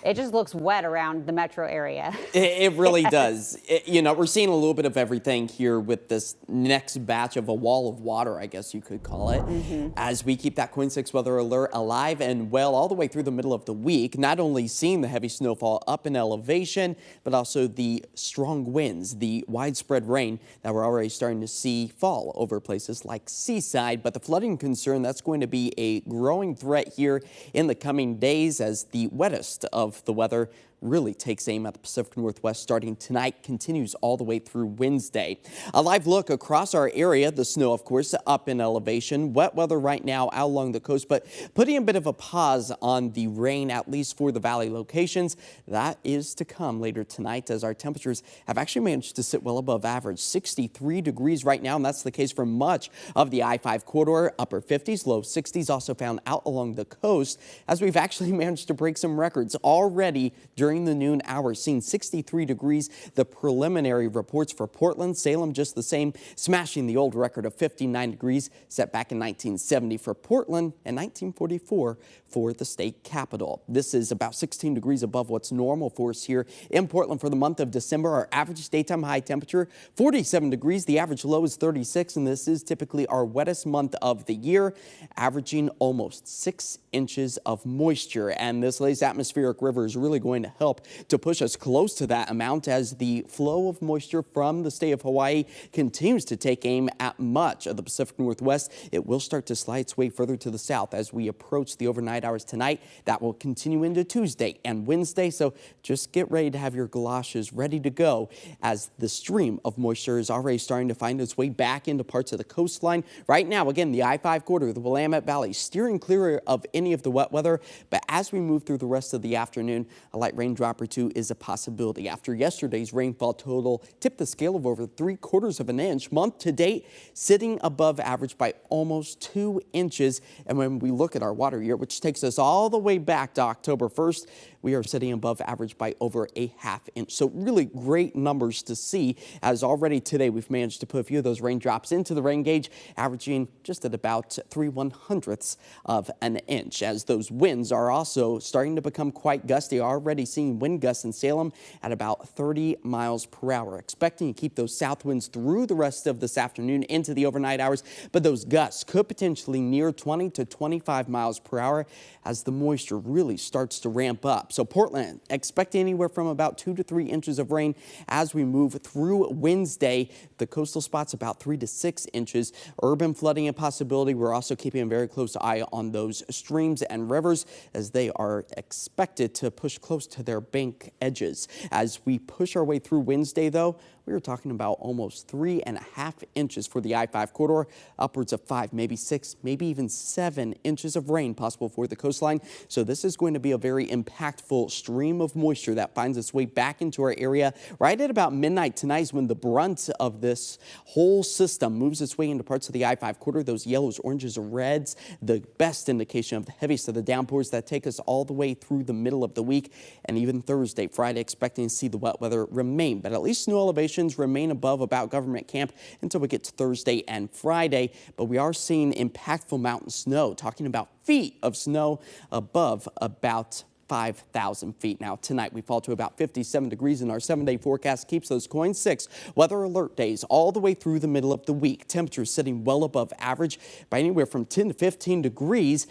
It just looks wet around the metro area. It really does. We're seeing a little bit of everything here with this next batch of a wall of water, I guess you could call it, as we keep that KOIN 6 weather alert alive and well all the way through the middle of the week. Not only seeing the heavy snowfall up in elevation, but also the strong winds, the widespread rain that we're already starting to see fall over places like Seaside. But the flooding concern, that's going to be a growing threat here in the coming days as the wettest of the weather really takes aim at the Pacific Northwest starting tonight, continues all the way through Wednesday. A live look across our area, the snow, of course, up in elevation. Wet weather right now out along the coast, but putting a bit of a pause on the rain, at least for the valley locations. That is to come later tonight as our temperatures have actually managed to sit well above average. 63 degrees right now, and that's the case for much of the I-5 corridor. Upper 50s, low 60s also found out along the coast as we've actually managed to break some records already during the noon hours, seeing 63 degrees. The preliminary reports for Portland, Salem just the same, smashing the old record of 59 degrees set back in 1970 for Portland and 1944 for the state capital. This is about 16 degrees above what's normal for us here in Portland for the month of December. Our average daytime high temperature 47 degrees. The average low is 36, and this is typically our wettest month of the year, averaging almost 6 inches of moisture. And this latest atmospheric river is really going to help to push us close to that amount as the flow of moisture from the state of Hawaii continues to take aim at much of the Pacific Northwest. It will start to slide its way further to the south as we approach the overnight hours tonight. That will continue into Tuesday and Wednesday, so just get ready to have your galoshes ready to go as the stream of moisture is already starting to find its way back into parts of the coastline. Right now, again, the I-5 corridor, the Willamette Valley, steering clear of any of the wet weather, but as we move through the rest of the afternoon, a light raindrop or two is a possibility. After yesterday's rainfall total tipped the scale of over 3/4 of an inch, month to date sitting above average by almost 2 inches. And when we look at our water year, which takes us all the way back to October 1st, we are sitting above average by over a ½ inch. So really great numbers to see, as already today we've managed to put a few of those raindrops into the rain gauge, averaging just at about 3/100ths of an inch. As those winds are also starting to become quite gusty, already seeing wind gusts in Salem at about 30 miles per hour. Expecting to keep those south winds through the rest of this afternoon into the overnight hours, but those gusts could potentially near 20 to 25 miles per hour as the moisture really starts to ramp up. So Portland, expect anywhere from about 2 to 3 inches of rain as we move through Wednesday. The coastal spots about 3 to 6 inches. Urban flooding a possibility. We're also keeping a very close eye on those streams and rivers as they are expected to push close to their bank edges. As we push our way through Wednesday, though, we were talking about almost 3.5 inches for the I-5 corridor, upwards of 5, maybe 6, maybe even 7 inches of rain possible for the coastline. So this is going to be a very impactful stream of moisture that finds its way back into our area right at about midnight tonight is when the brunt of this whole system moves its way into parts of the I-5 corridor. Those yellows, oranges, and reds, the best indication of the heaviest of the downpours that take us all the way through the middle of the week. And even Thursday, Friday, expecting to see the wet weather remain, but at least snow elevations remain above about government camp until we get to Thursday and Friday. But we are seeing impactful mountain snow, talking about feet of snow above about 5,000 feet. Now tonight we fall to about 57 degrees and our 7-day forecast keeps those KOIN 6 weather alert days all the way through the middle of the week. Temperatures sitting well above average by anywhere from 10 to 15 degrees.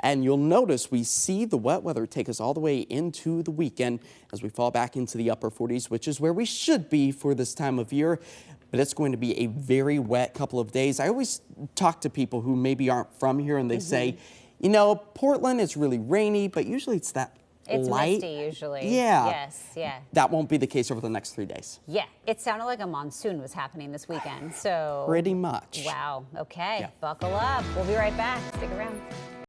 And you'll notice we see the wet weather take us all the way into the weekend as we fall back into the upper 40s, which is where we should be for this time of year. But it's going to be a very wet couple of days. I always talk to people who maybe aren't from here and they say, Portland is really rainy, but usually it's that It's light. misty usually. Yeah. Yes, yeah. That won't be the case over the next 3 days. Yeah, it sounded like a monsoon was happening this weekend, so. Pretty much. Wow, okay, Yeah. buckle up. We'll be right back. Stick around.